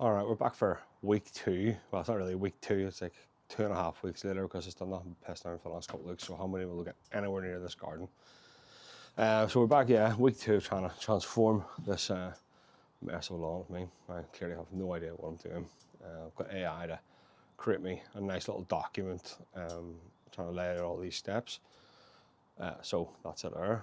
All right, we're back for week 2. Well, it's not really week 2, it's like 2.5 weeks later because it's done nothing pissed around for the last couple of weeks, so how many will get anywhere near this garden? So we're back, week 2, trying to transform this mess of a lawn with me. I clearly have no idea what I'm doing. I've got AI to create me a nice little document, trying to lay out all these steps. So that's it there.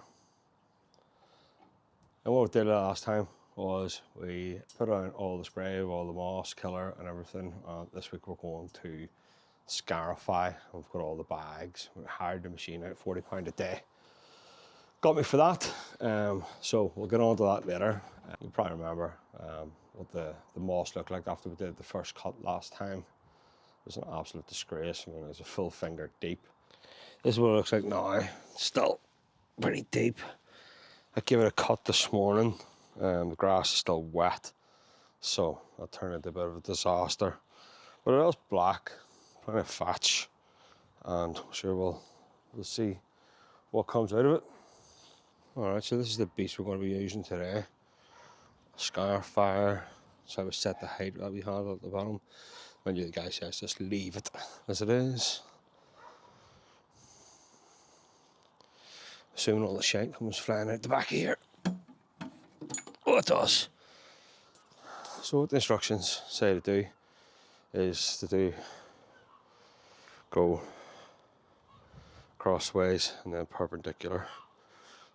And what we did last time was we put on all the spray, all the moss killer and everything. This week we're going to Scarify. We've got all the bags. We hired the machine out, £40 a day. Got me for that. So we'll get on to that later. You probably remember what the moss looked like after we did the first cut last time. It was an absolute disgrace. I mean, it was a full finger deep. This is what it looks like now. Still pretty deep. I gave it a cut this morning. The grass is still wet, so that turned into a bit of a disaster. But it is black, plenty of thatch, and I'm sure we'll see what comes out of it. Alright, so this is the beast we're going to be using today. A scarifier. So I set the height that we had at the bottom. When the guy says just leave it as it is. Assuming all the shite comes flying out the back of here. Oh, it does. So what the instructions say to do is go crossways and then perpendicular.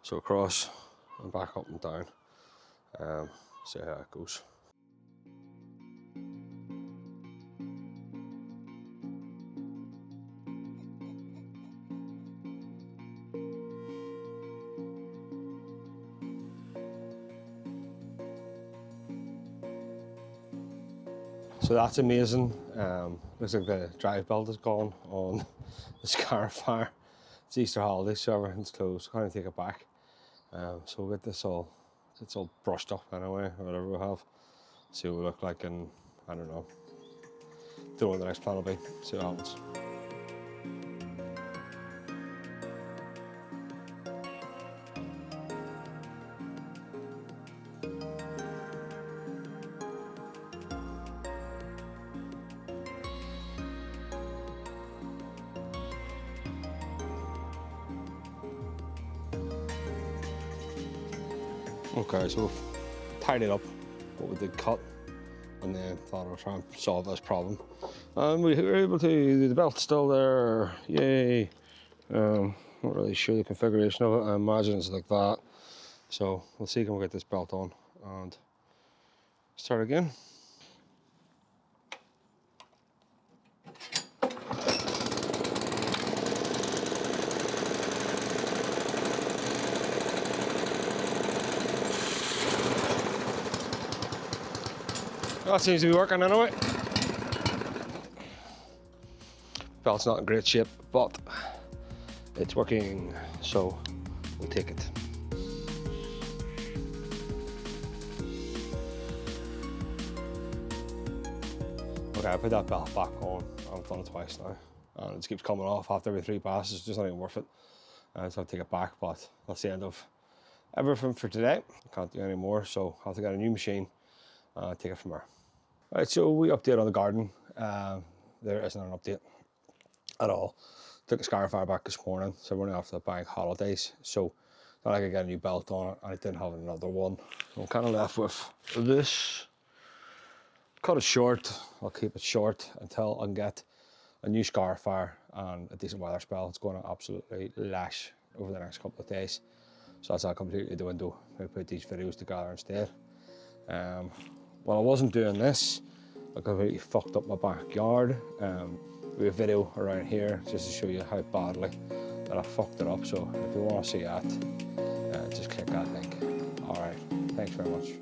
So across and back up and down. See how it goes. So that's amazing. Looks like the drive belt is gone on the Scarifier. It's Easter holiday, so everything's closed. Can't even take it back. So we'll get this it's all brushed up anyway, or whatever we have. See what we look like, and I don't know. Don't know what the next plan will be. See what happens. Okay, so we've tied it up, what we did cut, and then thought I'd try and solve this problem. And we were able to, the belt's still there, yay. Not really sure the configuration of it, I imagine it's like that. So we'll see can we get this belt on and start again. That seems to be working anyway. Belt's not in great shape, but it's working, so we'll take it. Okay, I put that belt back on. I've done it twice now, and it just keeps coming off after every 3 passes. It's just not even worth it. So I'll take it back, but that's the end of everything for today. I can't do any more, so I'll have to get a new machine and take it from there. Right, so we update on the garden. There isn't an update at all. Took a Scarifier back this morning, so we're only after the bank holidays. So thought I could get a new belt on it, and I didn't have another one. So I'm kind of left with this. Cut it short. I'll keep it short until I can get a new Scarifier and a decent weather spell. It's going to absolutely lash over the next couple of days. So that's all completely the window. I put these videos together instead. While I wasn't doing this, I completely fucked up my backyard. We have a video around here just to show you how badly that I fucked it up. So if you want to see that, just click that link. All right, thanks very much.